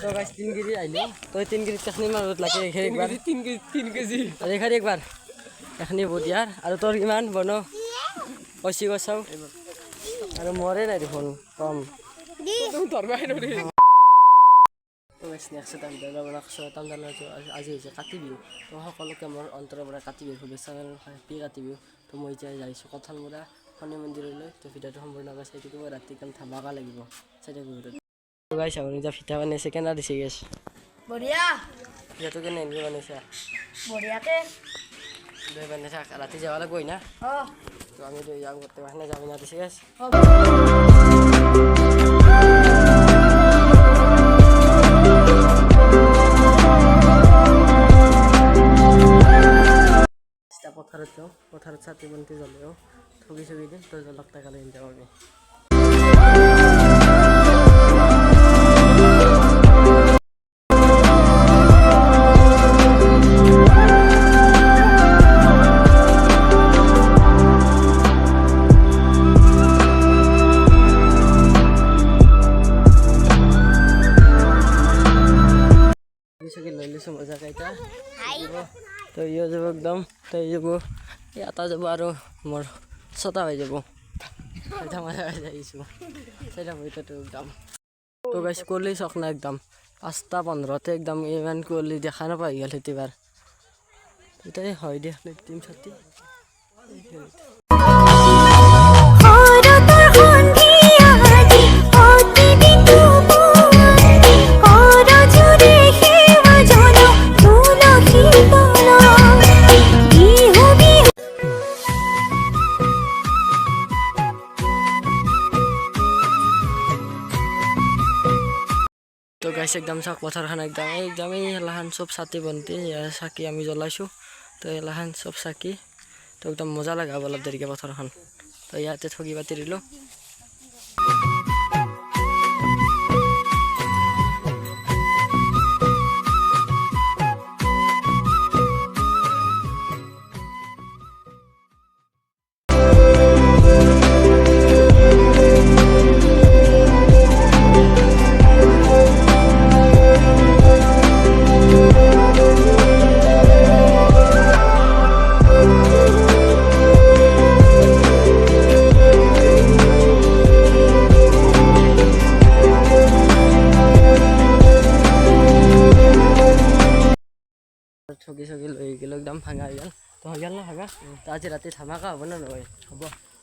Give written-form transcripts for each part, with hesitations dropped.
तो guys 3 KG आइलो तो 3 केजी तखनी मारत লাগে এখানে একবার 3 কেজি আর এখানে একবার এখানে বডিয়ার আর তোর কিমান বনো 80 গছাও আর মরে নাই দেখোন কম তুমি ধরবাই নরে তো গাইস নেক্সট টাইম দাদা রাখছো টাইম দালা আজি হইছে কাটিবি তো সকলোকে মোৰ অন্তৰৰ পৰা কাটিবি শুভেচ্ছা পি কাটিবি তো মই যাইছো কঁঠালমৰা শনি মন্দিৰলৈ তো ভিডিঅ'টো সম্পূৰ্ণ কৰি চাই থাকিব ৰাতি কাম ধামাকা লাগিব চাই থাকিব তো গাইস আপুনি যা ফিটা বানাইছে কেনা দিছে গাইস বঢ়িয়া যেটো কেনে এনকে বানাইছে বঢ়িয়াতে দই বানাইছে ৰাতি যাবা লাগবই না তো আমি দই যাম কৰতে পাৰনা যাবি না দিছে গাইস পথাৰত ছাতি বন্তি জ্বলেও ঠগি ছবি দিম তো জলক টাকা লৈ যাওঁ আমি লৈ লৈছোঁ মজা কাইটা তো ইয়ে যাব একদম তো যাব এটা যাব আৰু মোৰ ছটা হৈ যাব এটা মজা হৈ যাইছোঁ সেটা বইটাটো একদম তো গাইছ কলি চক না একদম 5:15 একদম ইমান কলি দেখা নাপাই গেল এতিবাৰ এটাই হয় দে টিম ছাতি তো গাইছ একদম চাক পথাৰখন একদম এই লাহান সব ছাতি বন্তি চাকি আমি জ্বলাইছোঁ তো এই লাহান সব চাকি তো একদম মজা লাগা অলপ দেৰিকে পথাৰখন তো ইয়াতে ঠগি পাতি দিলোঁ ঠগি লৈ গেল একদম ভাঙা হৈ গেল তো হৈ গেল না ভাঙা তো আজি ৰাতি ধামাকা হ'ব না নহয় হ'ব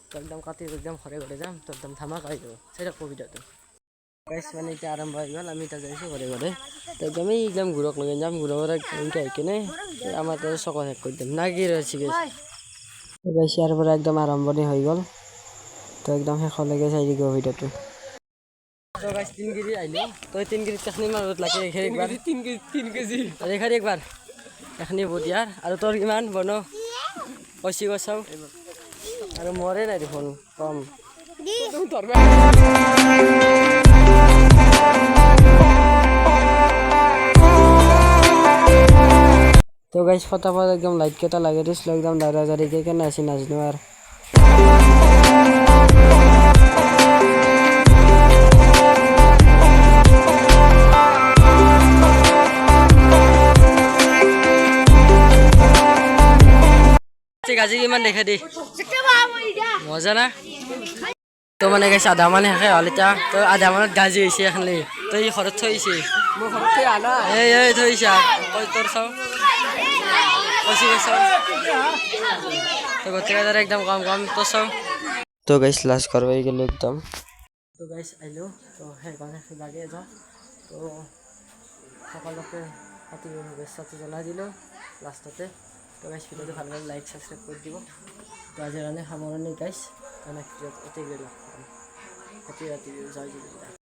তো একদম কাটি একদম ঘৰে ঘৰে যাম তো একদম ধামাকা হৈ যাব চাই থাকোঁ ভিডিঅ'টো গাইছ মানে এতিয়া আৰম্ভ হৈ গ'ল আমি এতিয়া যাইছোঁ ঘৰে ঘৰে তো একদম ঘূৰক লৈ যাম ঘূৰৰ এনেকৈ আহি কিনে আমাৰ তাতে চক শেষ কৰি দিম না কি ৰৈছে গাইছ তো গাইছ ইয়াৰ পৰা একদম আৰম্ভণি হৈ গ'ল তো একদম শেষলৈকে চাই থাকিব ভিডিঅ'টো তো গাইছ 3 কেজি আইলো তো 3 কেজি তখনি মারত লাগে এখানে একবার 3 কেজি আর এখানে একবার এখানে বডিয়ার আর তোর কিমান বনো 80 গছাও আর মরে নাই দেখোন কম তো গাইছ ফটাফট একদম লাইট কেটা লাগে দিছিল একদম দাঁড়াজারিকে কেন আসি নাজনো আর গাজি কিমান দেখা দি মজা না তো মানে গাইছে আধা মানে শেষে হ'ল এতিয়া তো আধা মানত গাজি হৈছে এখানলি তো ই ঘৰত থৈছে মোৰ ঘৰত থৈ আনা এই থৈছা কই তোৰ চাও কইছি চাও তো গোটেইকেইটাৰ একদম কম তো চাও তো গাইছ লাষ্ট কৰবাই গেল একদম তো গাইছ আইলো তো সেইকাৰণে লাগে যাওঁ তো সকলোকে হাতী শুভেচ্ছাটো জনাই দিলোঁ লাষ্টতে তো গাইছ ভিডিঅ'টো ভাল লাগে লাইক সাবস্ক্রাইব করে দিব তো আজিৰ কাৰণে সামৰণি গাইছ নেক্সট ভিডিঅ'ত এতে গেল হেপী ৰাতি জয় জয়